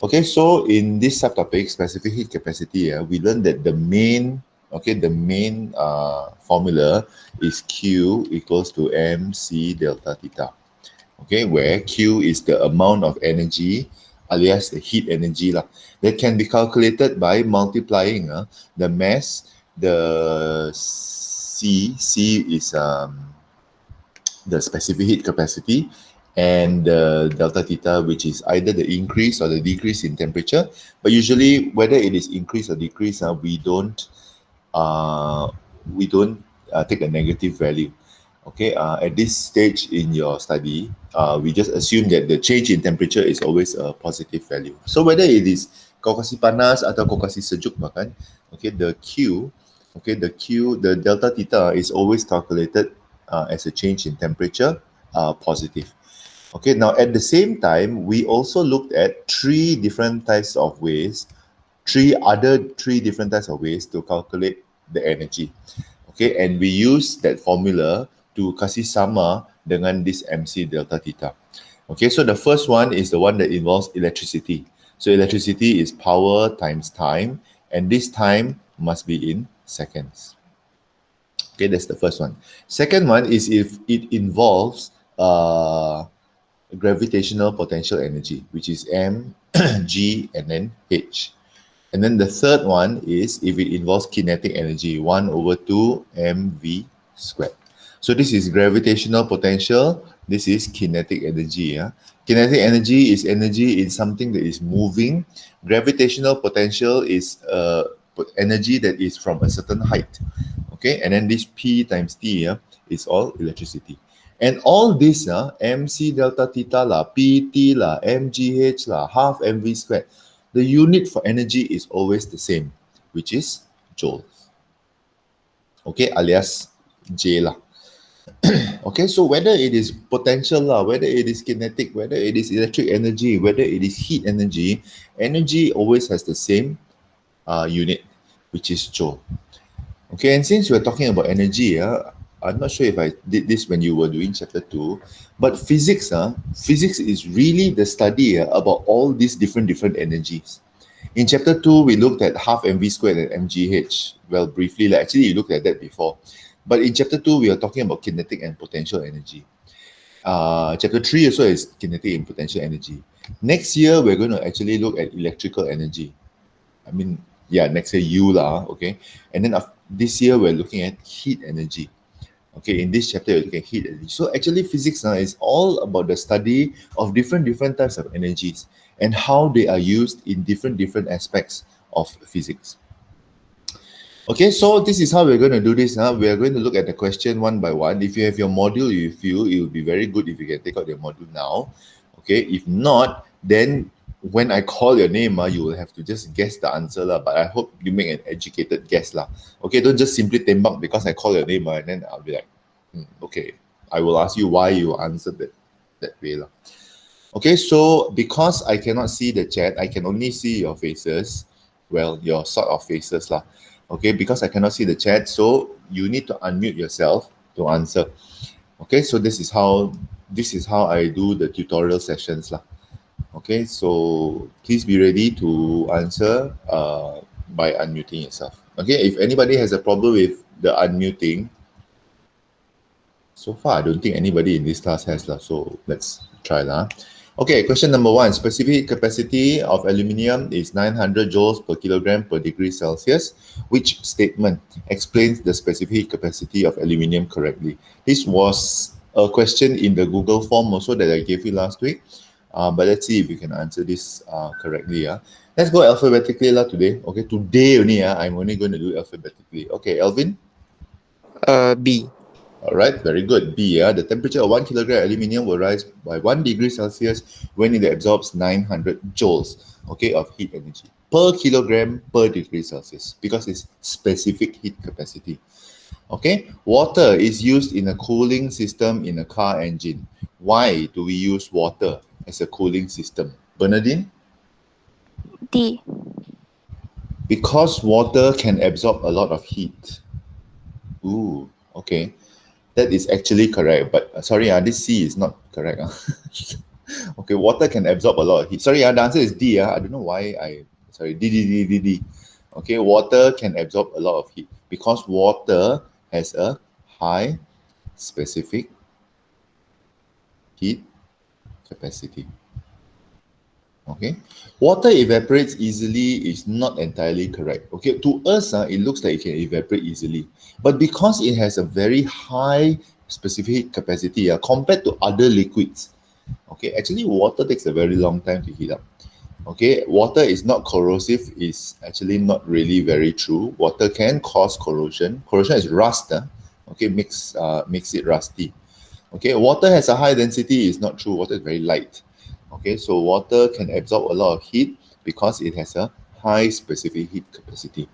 Okay, so in this subtopic, specific heat capacity, we learned that the main formula is Q equals to mc delta theta. Okay, where Q is the amount of energy, alias the heat energy lah, that can be calculated by multiplying the mass, the C is the specific heat capacity, and the delta theta, which is either the increase or the decrease in temperature. But usually, whether it is increase or decrease, we don't take a negative value. Okay, at this stage in your study, we just assume that the change in temperature is always a positive value. So whether it is kau kasi panas atau kau kasi sejuk bahkan, okay, the delta theta is always calculated as a change in temperature, positive. Okay, now at the same time, we also looked at three different types of ways to calculate the energy. Okay, and we use that formula to kasih sama dengan this MC delta theta. Okay, so the first one is the one that involves electricity. So electricity is power times time, and this time must be in seconds. Okay, that's the first one. Second one is if it involves gravitational potential energy, which is M, G, and then H. And then the third one is if it involves kinetic energy, 1/2 mv squared. So this is gravitational potential, this is kinetic energy. Kinetic energy is energy in something that is moving. Gravitational potential is energy that is from a certain height. Okay, and then this P times T is all electricity. And all this, mc delta theta lah, pt lah, mgh lah, half mv squared, the unit for energy is always the same, which is joules. Okay, alias J lah. Okay, so whether it is potential lah, whether it is kinetic, whether it is electric energy, whether it is heat energy, energy always has the same unit, which is joule. Okay, and since we're talking about energy, I'm not sure if I did this when you were doing chapter 2, but physics is really the study about all these different energies. In chapter 2, we looked at half mv squared and mgh. Well, briefly, actually you looked at that before. But in chapter 2, we are talking about kinetic and potential energy. Chapter 3 also is kinetic and potential energy. Next year, we're going to actually look at electrical energy. I mean, yeah, next year you lah, okay? And then this year, we're looking at heat energy. Okay, in this chapter, you're looking at heat energy. So actually, physics is all about the study of different types of energies and how they are used in different aspects of physics. Okay, so this is how we're going to do this. We are going to look at the question one by one. If you have your module with you, it will be very good if you can take out your module now. Okay, if not, then when I call your name, you will have to just guess the answer lah. But I hope you make an educated guess lah. Okay, don't just simply tembak because I call your name and then I'll be like, okay, I will ask you why you answered that way lah. Okay, so because I cannot see the chat, I can only see your faces. Well, your sort of faces lah. Okay, because I cannot see the chat, so you need to unmute yourself to answer. Okay, so this is how I do the tutorial sessions lah. Okay, so please be ready to answer by unmuting yourself. Okay, if anybody has a problem with the unmuting, so far I don't think anybody in this class has lah. So let's try lah. Okay, question number 1. Specific capacity of aluminium is 900 joules per kilogram per degree Celsius. Which statement explains the specific capacity of aluminium correctly? This was a question in the Google form also that I gave you last week. But let's see if you can answer this correctly. Let's go alphabetically lah today. Okay, today only I'm only going to do alphabetically. Okay, Elvin? B. All right, very good. B, the temperature of 1 kilogram aluminium will rise by 1 degree Celsius when it absorbs 900 joules, okay, of heat energy per kilogram per degree Celsius because it's specific heat capacity. Okay, water is used in a cooling system in a car engine. Why do we use water as a cooling system? Bernardine? D. Because water can absorb a lot of heat. Ooh, okay. That is actually correct, but sorry, this C is not correct. Okay, water can absorb a lot of heat. Sorry, the answer is D. I don't know why sorry, D. Okay, water can absorb a lot of heat because water has a high specific heat capacity. Okay, water evaporates easily is not entirely correct. Okay, to us, it looks like it can evaporate easily, but because it has a very high specific heat capacity compared to other liquids, okay, actually water takes a very long time to heat up. Okay, water is not corrosive is actually not really very true. Water can cause corrosion. Corrosion is rust. Okay, makes it rusty. Okay, water has a high density is not true. Water is very light. Okay, so water can absorb a lot of heat because it has a high specific heat capacity.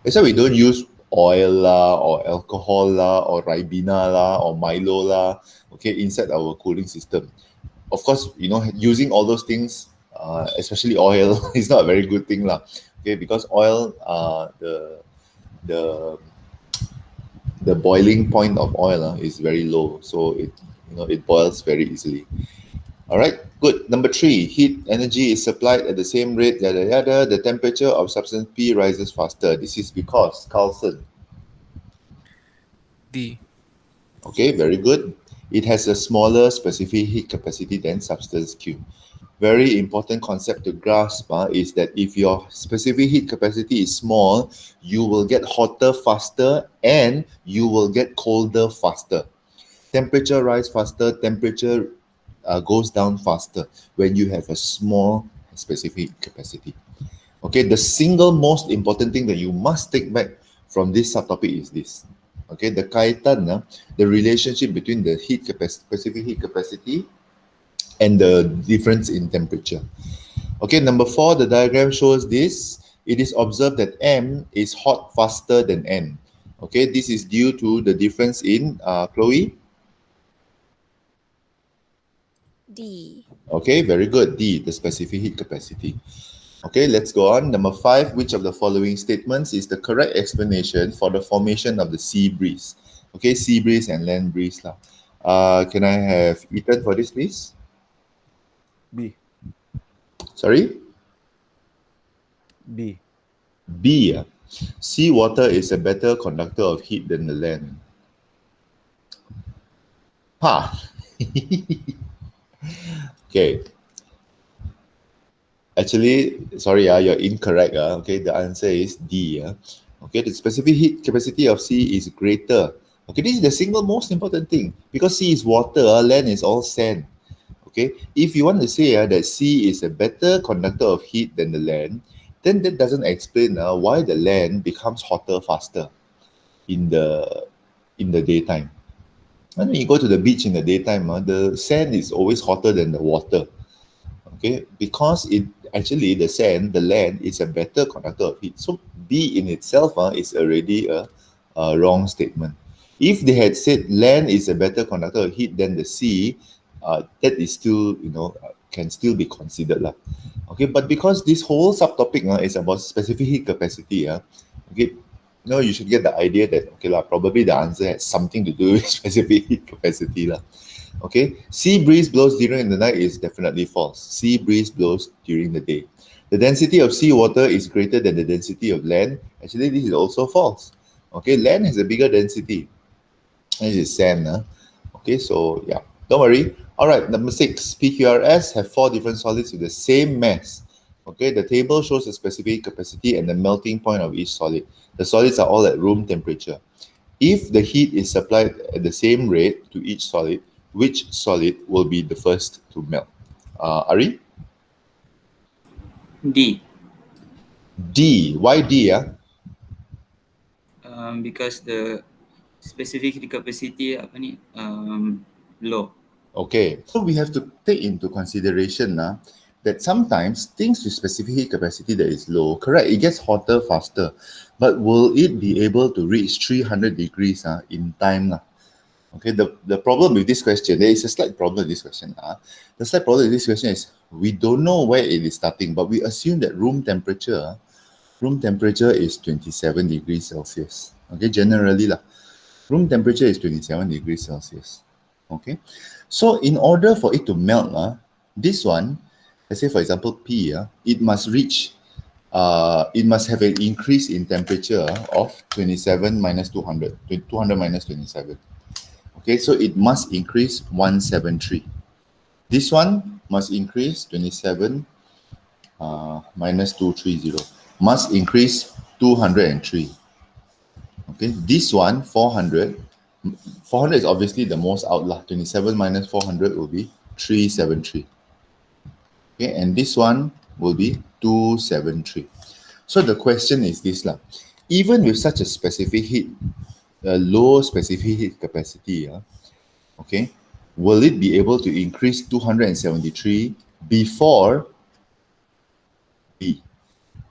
That's why we don't use oil lah, or alcohol lah, or ribena lah, or Milo lah, okay, inside our cooling system. Of course, using all those things, especially oil, is not a very good thing lah. Okay, because oil, the the boiling point of oil is very low, so it boils very easily. All right, good. Number 3, heat energy is supplied at the same rate, yada yada. The temperature of substance P rises faster. This is because Carlson. D. Okay, very good. It has a smaller specific heat capacity than substance Q. Very important concept to grasp is that if your specific heat capacity is small, you will get hotter faster and you will get colder faster. Temperature rise faster, temperature goes down faster when you have a small specific capacity. Okay, the single most important thing that you must take back from this subtopic is this. Okay, the kaitan, the relationship between the specific heat capacity and the difference in temperature. Okay, number 4, the diagram shows this. It is observed that M is hot faster than N. Okay, this is due to the difference in Chloe. D. Okay, very good. D, the specific heat capacity. Okay, let's go on. Number 5, which of the following statements is the correct explanation for the formation of the sea breeze? Okay, sea breeze and land breeze lah. Can I have Ethan for this, please? B. Sorry? B. B. Seawater is a better conductor of heat than the land. Okay. Actually, sorry, you're incorrect. Okay, the answer is D. Okay, the specific heat capacity of sea is greater. Okay, this is the single most important thing because sea is water, land is all sand. Okay, if you want to say that sea is a better conductor of heat than the land, then that doesn't explain why the land becomes hotter faster in the daytime. When you go to the beach in the daytime, the sand is always hotter than the water. Okay, because the land is a better conductor of heat. So B in itself is already a wrong statement. If they had said land is a better conductor of heat than the sea, that is still, can still be considered lah. Okay, but because this whole subtopic is about specific heat capacity, okay, you should get the idea that okay lah, probably the answer has something to do with specific heat capacity lah. Okay, sea breeze blows during the night is definitely false. Sea breeze blows during the day. The density of seawater is greater than the density of land. Actually, this is also false. Okay, land has a bigger density. This is sand. Okay, so yeah, don't worry. All right, number 6, PQRS have 4 different solids with the same mass. Okay, the table shows the specific capacity and the melting point of each solid. The solids are all at room temperature. If the heat is supplied at the same rate to each solid, which solid will be the first to melt? Ari? D. D. Why D? Because the specific heat capacity low. Okay, so we have to take into consideration that sometimes things with specific heat capacity that is low, correct, it gets hotter faster, but will it be able to reach 300 degrees in time? Okay, the problem with this question, there is a slight problem with this question. The slight problem with this question is we don't know where it is starting, but we assume that room temperature is 27 degrees Celsius. Okay, generally room temperature is 27 degrees Celsius. Okay, so in order for it to melt, This one, let's say for example P, it must reach, it must have an increase in temperature of 27 minus 200, 200 minus 27. Okay, so it must increase 173. This one must increase 27 minus 230, must increase 203. Okay, this one 400. 400 is obviously the most out lah. 27 minus 400 will be 373. Okay, and this one will be 273. So the question is this lah. Even with such a specific heat, a low specific heat capacity, okay, will it be able to increase 273 before B?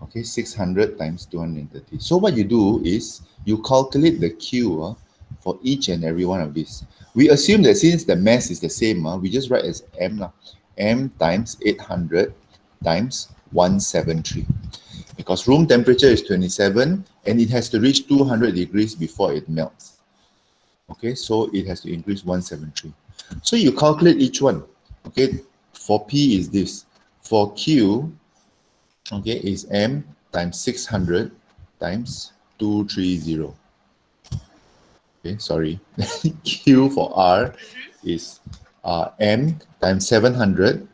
Okay, 600 times 230. So what you do is you calculate the Q for each and every one of these. We assume that since the mass is the same, we just write as M, M times 800 times 173. Because room temperature is 27 and it has to reach 200 degrees before it melts. Okay, so it has to increase 173. So you calculate each one. Okay, for P is this. For Q, okay, is M times 600 times 230. Okay, sorry. Q for R is M times 700,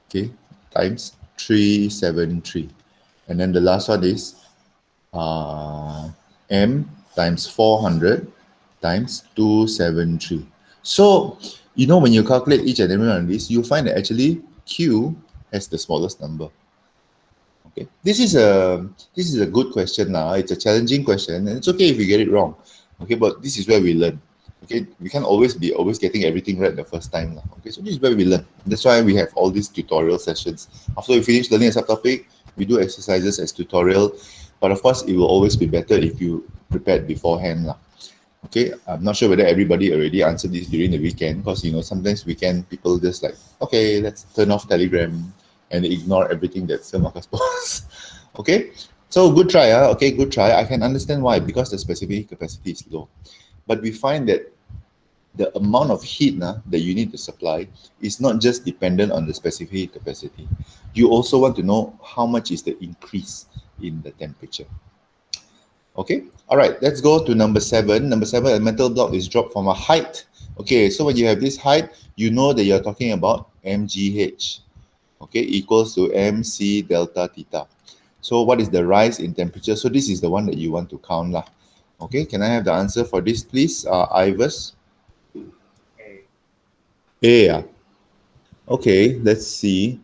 okay, times 373. And then the last one is M times 400 times 273. So, you know, when you calculate each and every one of these, you find that actually Q has the smallest number. Okay, this is a good question now. It's a challenging question, and it's okay if you get it wrong. Okay, but this is where we learn. Okay, we can't always be getting everything right the first time now. Okay, so this is where we learn. That's why we have all these tutorial sessions. After we finish learning a subtopic, we do exercises as tutorial. But of course, it will always be better if you prepared beforehand lah. Okay, I'm not sure whether everybody already answered this during the weekend, because you know sometimes weekend people just like, okay, let's turn off Telegram and ignore everything that Sir Marcus posts. Okay, so good try. Okay, good try. I can understand why, because the specific capacity is low. But we find that the amount of heat that you need to supply is not just dependent on the specific capacity. You also want to know how much is the increase in the temperature. Okay, all right, let's go to number 7. Number 7, a metal block is dropped from a height. Okay, so when you have this height, you know that you're talking about mgh. Okay, equals to mc delta theta. So what is the rise in temperature? So this is the one that you want to count lah. Okay, can I have the answer for this, please? Ivers? A. Okay, let's see.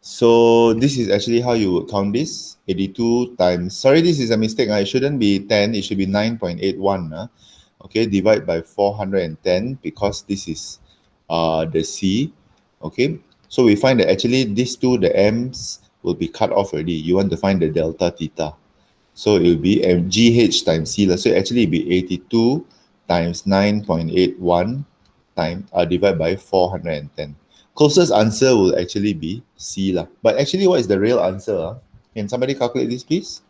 So this is actually how you would count this. 82 times, sorry, this is a mistake. It shouldn't be 10, it should be 9.81. Okay, divide by 410, because this is the C. Okay, so we find that actually these two, the M's will be cut off already. You want to find the delta theta. So it will be GH times C. So actually it will be 82 times 9.81 times divided by 410. Closest answer will actually be C lah. But actually, what is the real answer? Can somebody calculate this, please?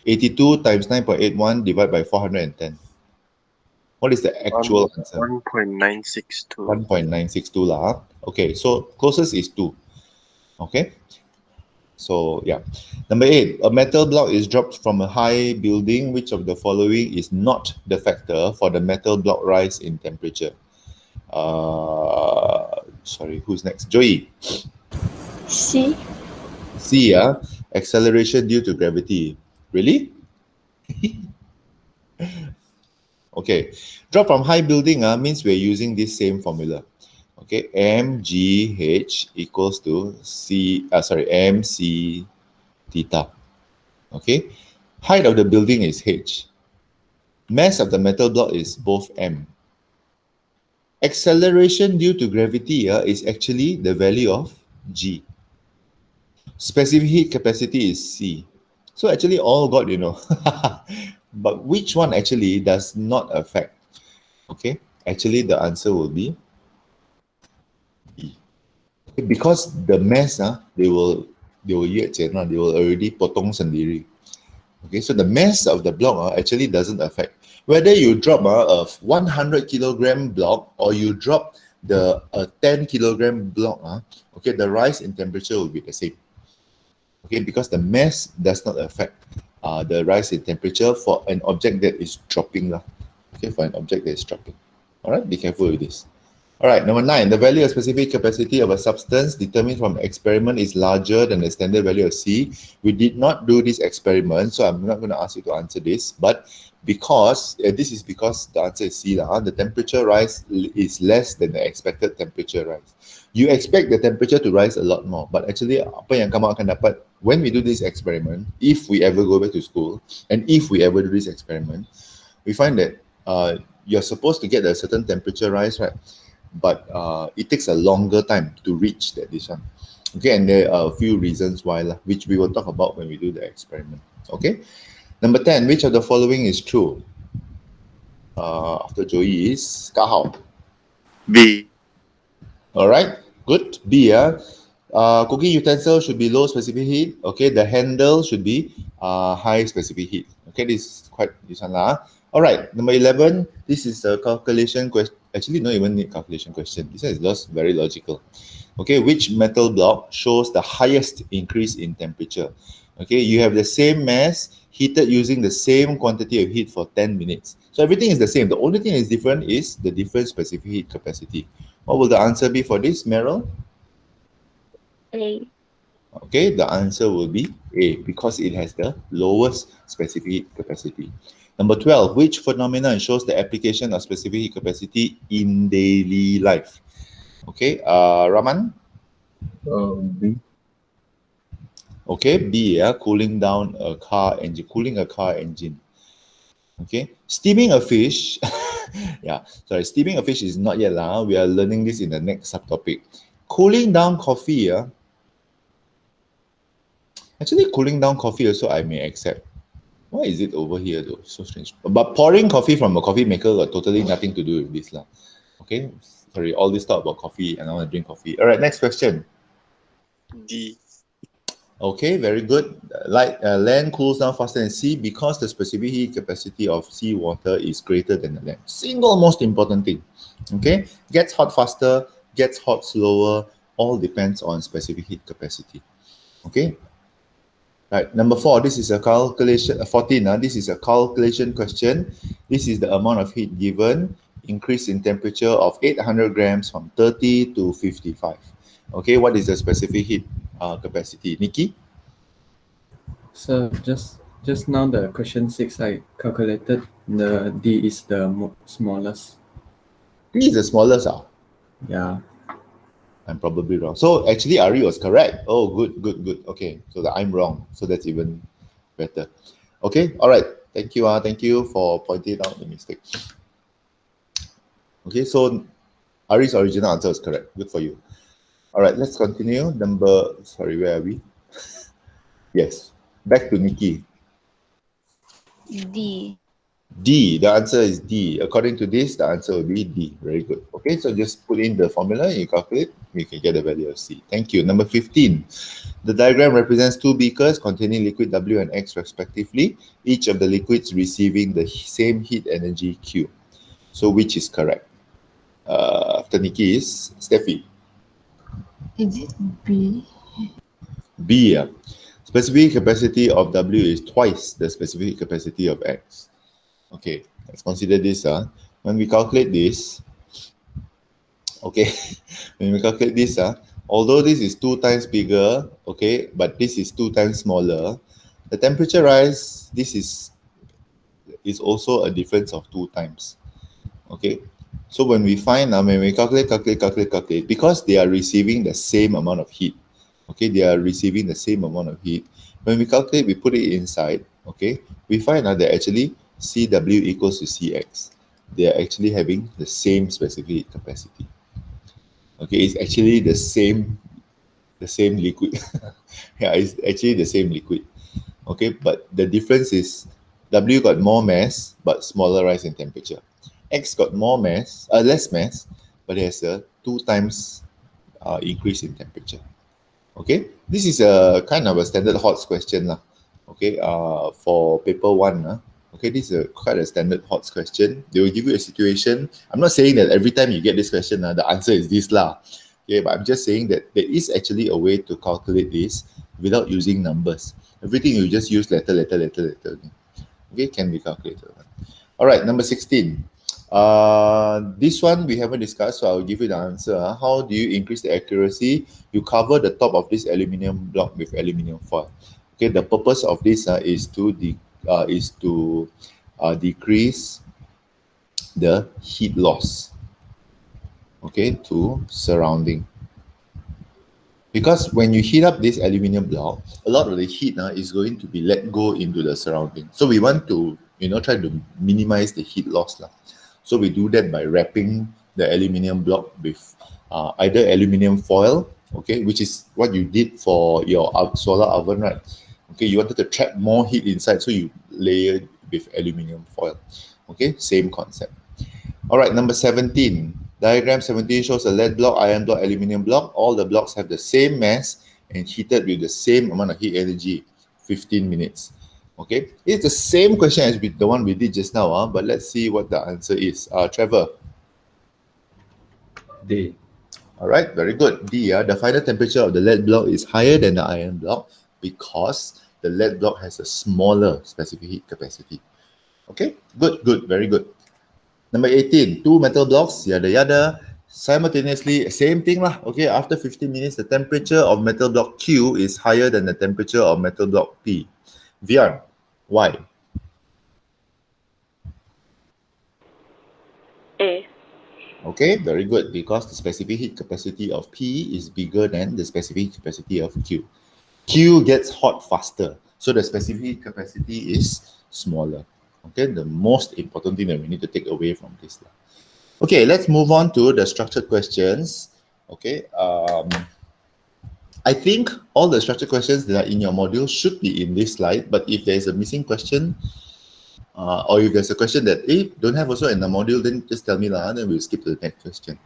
82 times 9.81 divided by 410. What is the actual answer? 1.962. 1.962 lah. Okay, so closest is 2. Okay. So yeah. Number 8, a metal block is dropped from a high building. Which of the following is not the factor for the metal block rise in temperature? Sorry, who's next? Joey. C. C, acceleration due to gravity. Really? Okay. Drop from high building means we're using this same formula. Okay, mgh equals to mc theta. Okay, height of the building is h. Mass of the metal block is both m. Acceleration due to gravity is actually the value of g. Specific heat capacity is c. So actually all got, you know. But which one actually does not affect? Okay, actually the answer will be B. Because the mass, they will already potong sendiri. Okay, so the mass of the block actually doesn't affect. Whether you drop a 100 kilogram block or you drop the 10 kilogram block, okay, the rise in temperature will be the same. Okay, because the mass does not affect the rise in temperature for an object that is dropping. Okay, for an object that is dropping. All right, be careful with this. All right, number 9, the value of specific capacity of a substance determined from experiment is larger than the standard value of C. We did not do this experiment, so I'm not going to ask you to answer this, but because, this is because the answer is C, the temperature rise is less than the expected temperature rise. You expect the temperature to rise a lot more, but actually apa yang kamu akan dapat when we do this experiment, if we ever go back to school, and if we ever do this experiment, we find that you're supposed to get a certain temperature rise, right? But it takes a longer time to reach this one. Okay, and there are a few reasons why, which we will talk about when we do the experiment. Okay, number 10, which of the following is true? After Joey is Kak Hao. B. All right, good. B, cooking utensil should be low specific heat. Okay, the handle should be high specific heat. Okay, this is quite this one lah. All right, number 11, this is a calculation question. Actually, not even need calculation question. This is just very logical. Okay, which metal block shows the highest increase in temperature? Okay, you have the same mass heated using the same quantity of heat for 10 minutes. So everything is the same. The only thing that is different is the different specific heat capacity. What will the answer be for this, Meryl? A. Okay, the answer will be A because it has the lowest specific heat capacity. Number 12, which phenomenon shows the application of specific heat capacity in daily life? Okay, Raman? B. Okay, B, cooling down a car engine, cooling a car engine. Okay, steaming a fish, steaming a fish is not yet lah. We are learning this in the next subtopic. Cooling down coffee, actually cooling down coffee also I may accept. Why is it over here though? So strange. But pouring coffee from a coffee maker got totally nothing to do with this lah. Okay, sorry, all this talk about coffee and I want to drink coffee. All right, next question. D. Okay, very good. Land cools down faster than sea because the specific heat capacity of sea water is greater than the land. Single most important thing. Okay, gets hot faster, gets hot slower, all depends on specific heat capacity. Okay. Right, number 4, this is a calculation, 14, this is a calculation question. This is the amount of heat given, increase in temperature of 800 grams from 30 to 55. Okay, what is the specific heat capacity? Nikki? So just now the question 6 I calculated, the D is the smallest. D is the smallest. Yeah. I'm probably wrong. So actually Ari was correct. Oh, good. Okay, so that I'm wrong. So that's even better. Okay, all right. Thank you. Thank you for pointing out the mistake. Okay, so Ari's original answer is correct. Good for you. All right, let's continue. Where are we? Yes, back to Nikki. D. D, the answer is D. According to this, the answer will be D. Very good. Okay, so just put in the formula, you calculate, you can get the value of C. Thank you. Number 15. The diagram represents 2 beakers containing liquid W and X respectively, each of the liquids receiving the same heat energy Q. So which is correct? After Nikki is Steffi. Is it B? B. Specific capacity of W is twice the specific capacity of X. Okay, let's consider this. When we calculate this, okay, when we calculate this, although this is 2 times bigger, okay, but this is 2 times smaller, the temperature rise, this is also a difference of 2 times. Okay, so when we find, when we calculate, because they are receiving the same amount of heat, okay, they are receiving the same amount of heat. When we calculate, we put it inside, okay, we find that actually CW equals to CX. They are actually having the same specific heat capacity. Okay, it's actually the same liquid. Yeah, it's actually the same liquid. Okay, but the difference is W got more mass but smaller rise in temperature. X got more mass, less mass, but it has a 2 times increase in temperature. Okay, this is a kind of a standard HOTS question lah. Okay, for paper 1, Okay, this is quite a standard HOTS question. They will give you a situation. I'm not saying that every time you get this question, the answer is this lah. Okay, but I'm just saying that there is actually a way to calculate this without using numbers. Everything you just use letter. Okay, can be calculated. All right, number 16. This one we haven't discussed, so I'll give you the answer. How do you increase the accuracy? You cover the top of this aluminium block with aluminium foil. Okay, the purpose of this is to decrease the heat loss, okay, to surrounding. Because when you heat up this aluminium block, a lot of the heat is going to be let go into the surrounding. So we want to, try to minimize the heat loss. So we do that by wrapping the aluminium block with either aluminium foil, okay, which is what you did for your solar oven, right? Okay, you wanted to trap more heat inside, so you layer with aluminium foil. Okay, same concept. All right, number 17. Diagram 17 shows a lead block, iron block, aluminium block. All the blocks have the same mass and heated with the same amount of heat energy, 15 minutes. Okay, it's the same question as the one we did just now, but let's see what the answer is. Trevor. D. All right, very good. D, the final temperature of the lead block is higher than the iron block because the lead block has a smaller specific heat capacity. Okay, good, very good. Number 18, two metal blocks, yada, simultaneously, same thing lah. Okay, after 15 minutes, the temperature of metal block Q is higher than the temperature of metal block P. Vian, why? A. Okay, very good, because the specific heat capacity of P is bigger than the specific heat capacity of Q. Q gets hot faster, so the specific heat capacity is smaller. Okay, the most important thing that we need to take away from this. Okay, let's move on to the structured questions. Okay, I think all the structured questions that are in your module should be in this slide, but if there's a missing question, or if there's a question that don't have also in the module, then just tell me lah, then we'll skip to the next question.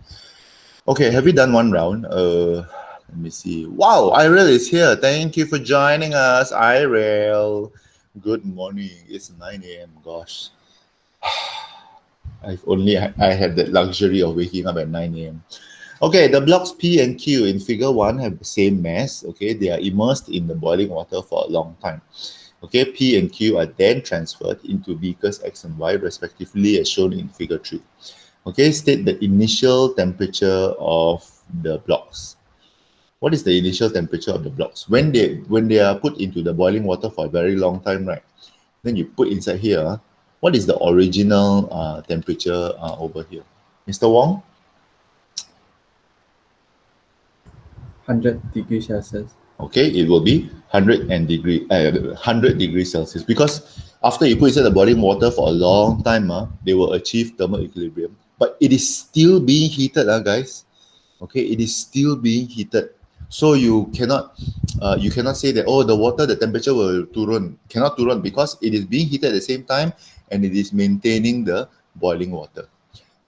Okay, have we done one round? Let me see. Wow, Irel is here. Thank you for joining us, Irel. Good morning. It's 9 a.m. Gosh. I had that luxury of waking up at 9 a.m. Okay, the blocks P and Q in figure 1 have the same mass. Okay, they are immersed in the boiling water for a long time. Okay, P and Q are then transferred into beakers X and Y respectively as shown in figure 3. Okay, state the initial temperature of the blocks. What is the initial temperature of the blocks? When they are put into the boiling water for a very long time, right? Then you put inside here, what is the original temperature over here? Mr. Wong? 100 degrees Celsius. Okay, it will be 100 degrees Celsius, because after you put inside the boiling water for a long time, they will achieve thermal equilibrium. But it is still being heated, guys. Okay, it is still being heated. So you cannot say that, oh, the temperature will turun. Cannot turun because it is being heated at the same time and it is maintaining the boiling water.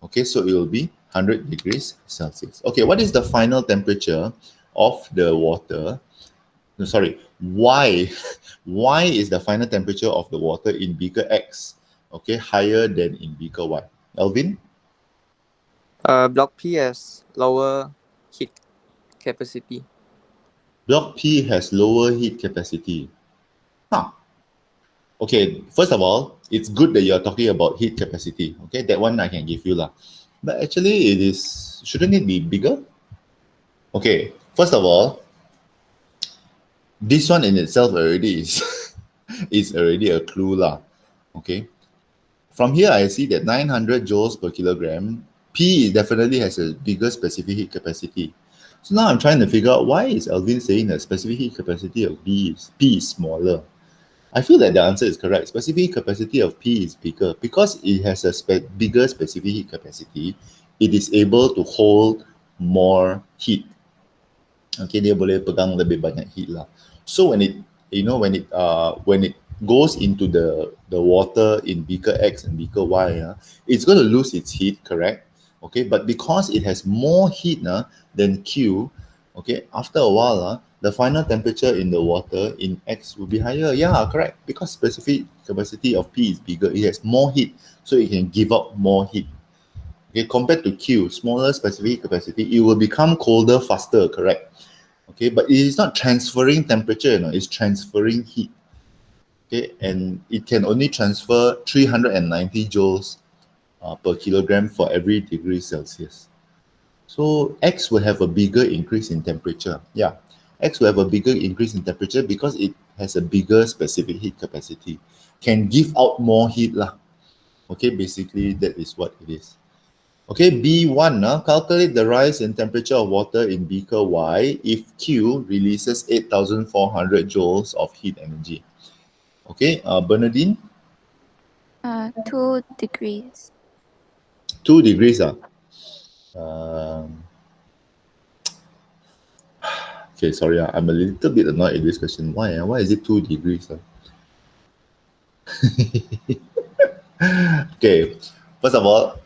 Okay, so it will be 100 degrees Celsius. Okay, what is the final temperature of the water? No, sorry, why is the final temperature of the water in beaker X, okay, higher than in beaker Y? Alvin? Block P has lower heat capacity. Block P has lower heat capacity. Okay, first of all, it's good that you're talking about heat capacity. Okay, that one I can give you lah. But actually, shouldn't it be bigger? Okay, first of all, this one in itself already is already a clue lah. Okay, from here I see that 900 joules per kilogram. P definitely has a bigger specific heat capacity. So now I'm trying to figure out why is Alvin saying that specific heat capacity of P is smaller. I feel that the answer is correct. Specific capacity of P is bigger because it has a bigger specific heat capacity. It is able to hold more heat. Okay, dia boleh pegang lebih banyak heat lah. So when it goes into the water in beaker X and beaker Y, it's going to lose its heat, correct? Okay, but because it has more heat than Q, okay, after a while, the final temperature in the water in X will be higher. Yeah, correct. Because specific capacity of P is bigger. It has more heat, so it can give out more heat. Okay, compared to Q, smaller specific capacity, it will become colder faster, correct? Okay, but it is not transferring temperature, it's transferring heat. Okay, and it can only transfer 390 joules per kilogram for every degree Celsius. So X will have a bigger increase in temperature. Yeah, X will have a bigger increase in temperature because it has a bigger specific heat capacity. Can give out more heat lah. Okay, basically that is what it is. Okay, B1, calculate the rise in temperature of water in beaker Y if Q releases 8,400 joules of heat energy. Okay, Bernardine? 2 degrees. 2 degrees. Okay, sorry, I'm a little bit annoyed at this question. Why? Why is it 2 degrees? Okay, first of all,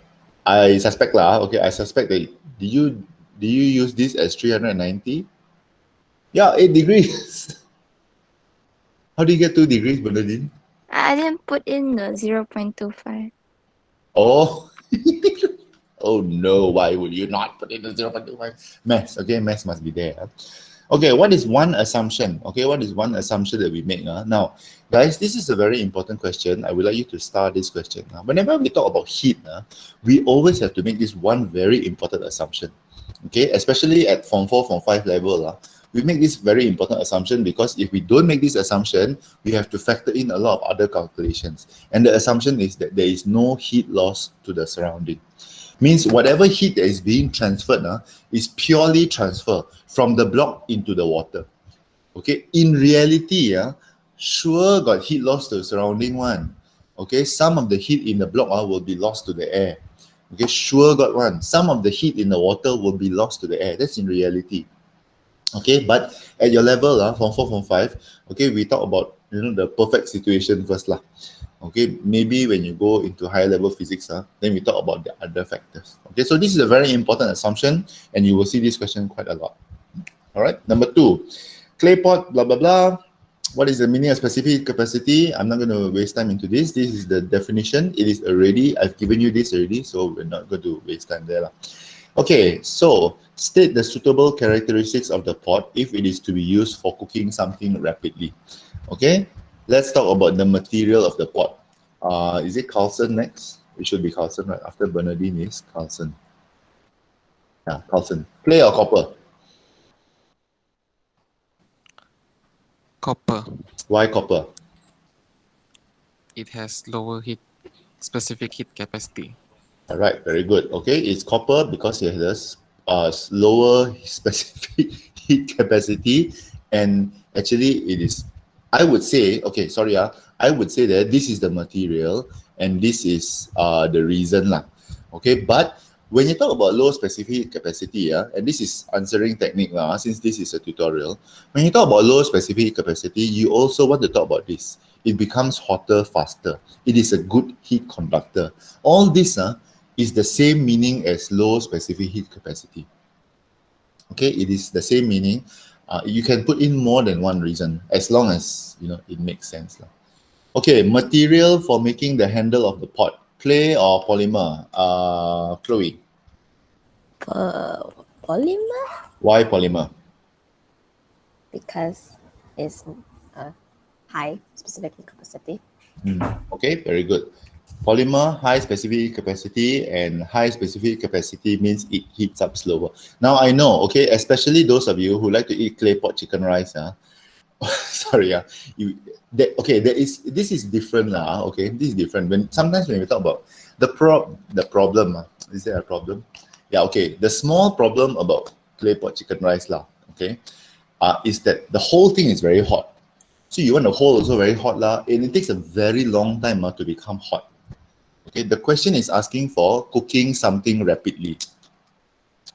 I suspect I suspect that do you use this as 390? Yeah, 8 degrees. How do you get 2 degrees, Bernardine? I didn't put in the 0.25. Oh, oh no, why would you not put in the 0.25? Maths, okay, maths must be there. Okay, what is one assumption? Okay, what is one assumption that we make? Now, guys, this is a very important question. I would like you to start this question. Whenever we talk about heat, we always have to make this one very important assumption. Okay, especially at Form 4, Form 5 level, we make this very important assumption because if we don't make this assumption, we have to factor in a lot of other calculations. And the assumption is that there is no heat loss to the surrounding. Means whatever heat that is being transferred is purely transfer from the block into the water. Okay, in reality, sure got heat loss to the surrounding one. Okay, some of the heat in the block will be lost to the air. Okay, sure got one. Some of the heat in the water will be lost to the air. That's in reality. Okay, but at your level, Form 4, Form 5, okay, we talk about the perfect situation first lah. Okay, maybe when you go into higher level physics, then we talk about the other factors. Okay, so this is a very important assumption, and you will see this question quite a lot. All right, number 2, clay pot, blah, blah, blah. What is the meaning of specific capacity? I'm not going to waste time into this. This is the definition. It is already, I've given you this already, so we're not going to waste time there lah. Okay, so state the suitable characteristics of the pot if it is to be used for cooking something rapidly. Okay, let's talk about the material of the pot. Is it Carlson next? It should be Carlson, right? After Bernardine is Carlson. Yeah, Carlson. Clay or copper? Copper. Why copper? It has lower specific heat capacity. All right, very good. Okay, it's copper because it has lower specific heat capacity, and actually it is, I would say, okay, sorry, I would say that this is the material and this is the reason lah. Okay, but when you talk about low specific heat capacity, and this is answering technique lah, since this is a tutorial, when you talk about low specific heat capacity, you also want to talk about this. It becomes hotter faster. It is a good heat conductor. All this is the same meaning as low specific heat capacity. Okay, it is the same meaning. You can put in more than one reason as long as it makes sense. Okay, material for making the handle of the pot. Clay or polymer? Chloe. Polymer, Why polymer? because it's high specific heat capacity. Okay, very good. Polymer, high specific capacity, and high specific capacity means it heats up slower. Now I know, okay, especially those of you who like to eat clay pot chicken rice, sorry, this is different lah. Okay, this is different. Sometimes when we talk about the problem, is there a problem? Yeah, okay. The small problem about clay pot chicken rice lah, okay, is that the whole thing is very hot. So you want the whole also very hot lah, and it takes a very long time to become hot. Okay, the question is asking for cooking something rapidly.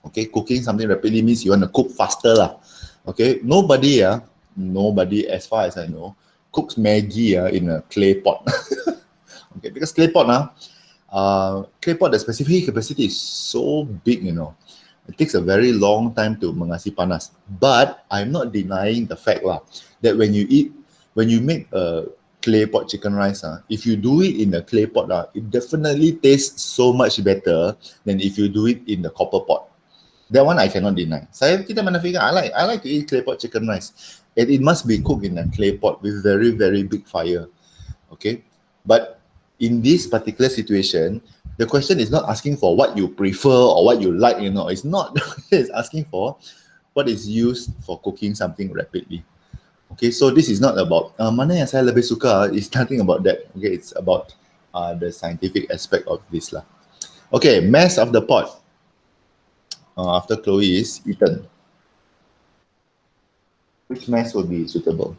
Okay, cooking something rapidly means you want to cook faster lah. Okay, nobody as far as I know cooks Maggi in a clay pot. Okay, because clay pot the specific capacity is so big, It takes a very long time to mengasi panas. But I'm not denying the fact that when you make a clay pot chicken rice, if you do it in a clay pot, it definitely tastes so much better than if you do it in the copper pot. That one I cannot deny. Kita menafikan, I like to eat clay pot chicken rice. And it must be cooked in a clay pot with very, very big fire. Okay? But in this particular situation, the question is not asking for what you prefer or what you like, It's not. It's asking for what is used for cooking something rapidly. Okay, so this is not about mana yang saya lebih suka. It's nothing about that. Okay, it's about the scientific aspect of this lah. Okay, mass of the pot after Chloe is eaten. Which mass would be suitable?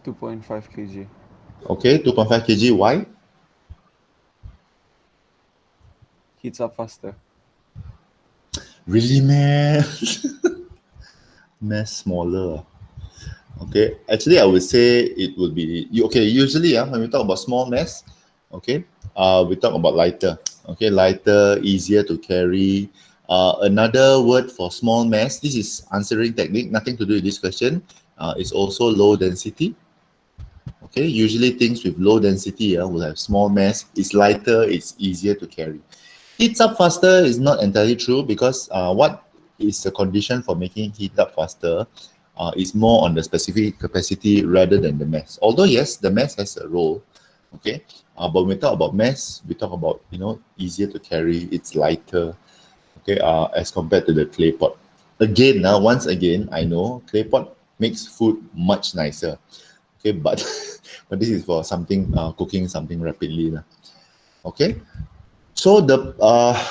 2.5 kg. Okay, 2.5 kg. Why? Heats up faster. Really, man? Mass smaller. Okay, actually, I would say it would be okay. Usually, when we talk about small mass, okay, we talk about lighter. Okay, lighter, easier to carry. Another word for small mass. This is answering technique. Nothing to do with this question. It's also low density. Okay, usually things with low density will have small mass. It's lighter. It's easier to carry. Heats up faster is not entirely true because what is the condition for making heat up faster? Is more on the specific capacity rather than the mass. Although yes, the mass has a role, okay. But when we talk about mass, we talk about easier to carry. It's lighter, okay. As compared to the clay pot. Again, once again, I know clay pot makes food much nicer, okay. But but this is for something cooking something rapidly, okay. So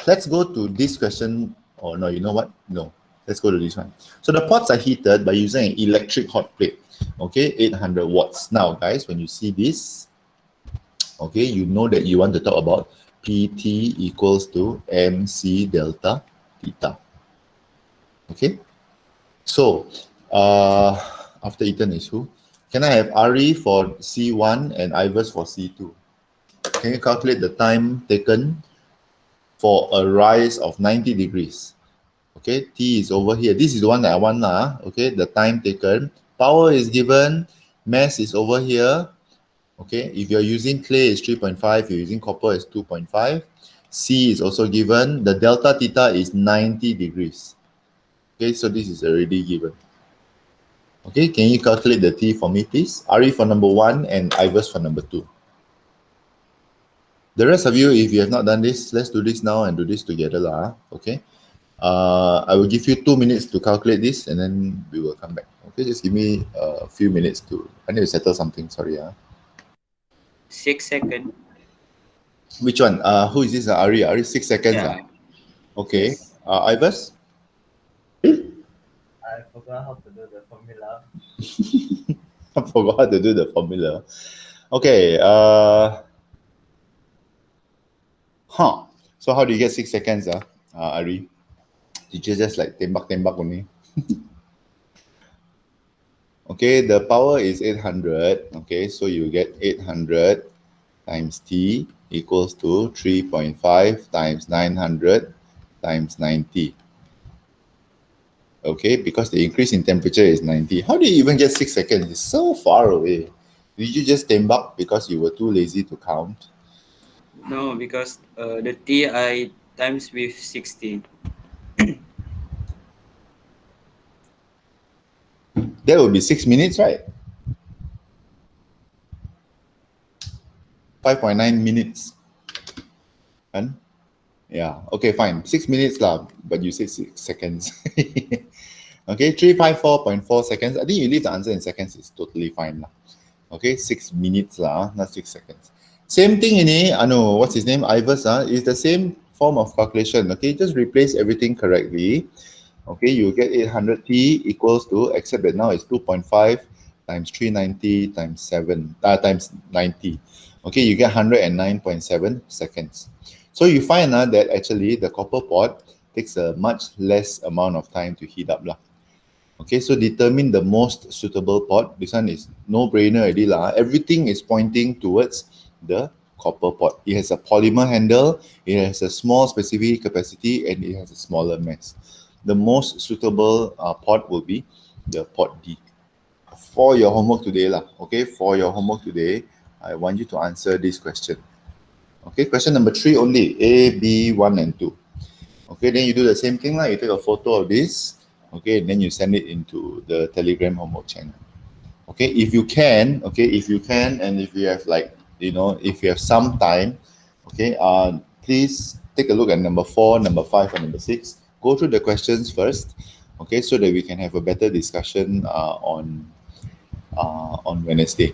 let's go to this question. Oh no, you know what? No. Let's go to this one. So the pots are heated by using an electric hot plate. Okay, 800 watts. Now, guys, when you see this, okay, you know that you want to talk about PT equals to MC delta theta. Okay. So, after Ethan is who? Can I have Ari for C1 and Ivers for C2? Can you calculate the time taken for a rise of 90 degrees? Okay, T is over here. This is the one that I want now. Okay, the time taken. Power is given. Mass is over here. Okay, if you're using clay, it's 3.5. If you're using copper, it's 2.5. C is also given. The delta theta is 90 degrees. Okay, so this is already given. Okay, can you calculate the T for me, please? Ari for number 1 and Ivers for number 2. The rest of you, if you have not done this, let's do this now and do this together lah. Okay. I will give you 2 minutes to calculate this and then we will come back. Okay, just give me a few minutes I need to settle something, sorry. 6 seconds. Which one? Who is this? Ari, 6 seconds. Yeah. Okay. Ivers? I forgot how to do the formula. I forgot how to do the formula. Okay. So how do you get 6 seconds, Ari? Did you just like tembak only? Okay, the power is 800. Okay, so you get 800 times T equals to 3.5 times 900 times 90. Okay, because the increase in temperature is 90. How do you even get 6 seconds? It's so far away. Did you just tembak because you were too lazy to count? No, because the T I times with 60. That would be 6 minutes, right? 5.9 minutes. And yeah, okay, fine. 6 minutes lah, but you said 6 seconds. Okay, 354.4 seconds. I think you leave the answer in seconds, it's totally fine lah. Okay, 6 minutes lah, not 6 seconds. Same thing ini, what's his name? Ivers, is the same form of calculation. Okay, just replace everything correctly. Okay, you get 800T equals to, except that now it's 2.5 times 390 times 7, times 90. Okay, you get 109.7 seconds. So you find that actually the copper pot takes a much less amount of time to heat up lah. Okay, so determine the most suitable pot. This one is no-brainer already lah. Everything is pointing towards the copper pot. It has a polymer handle, it has a small specific capacity, and it has a smaller mass. The most suitable pot will be the pot D. For your homework today, for your homework today, I want you to answer this question. Okay, question number 3 only, A, B, 1 and 2. Okay, then you do the same thing, you take a photo of this, okay, and then you send it into the Telegram homework channel. Okay, if you can, and if you have if you have some time, okay, please take a look at number 4, number 5, and number 6. Go through the questions first, okay, so that we can have a better discussion on Wednesday.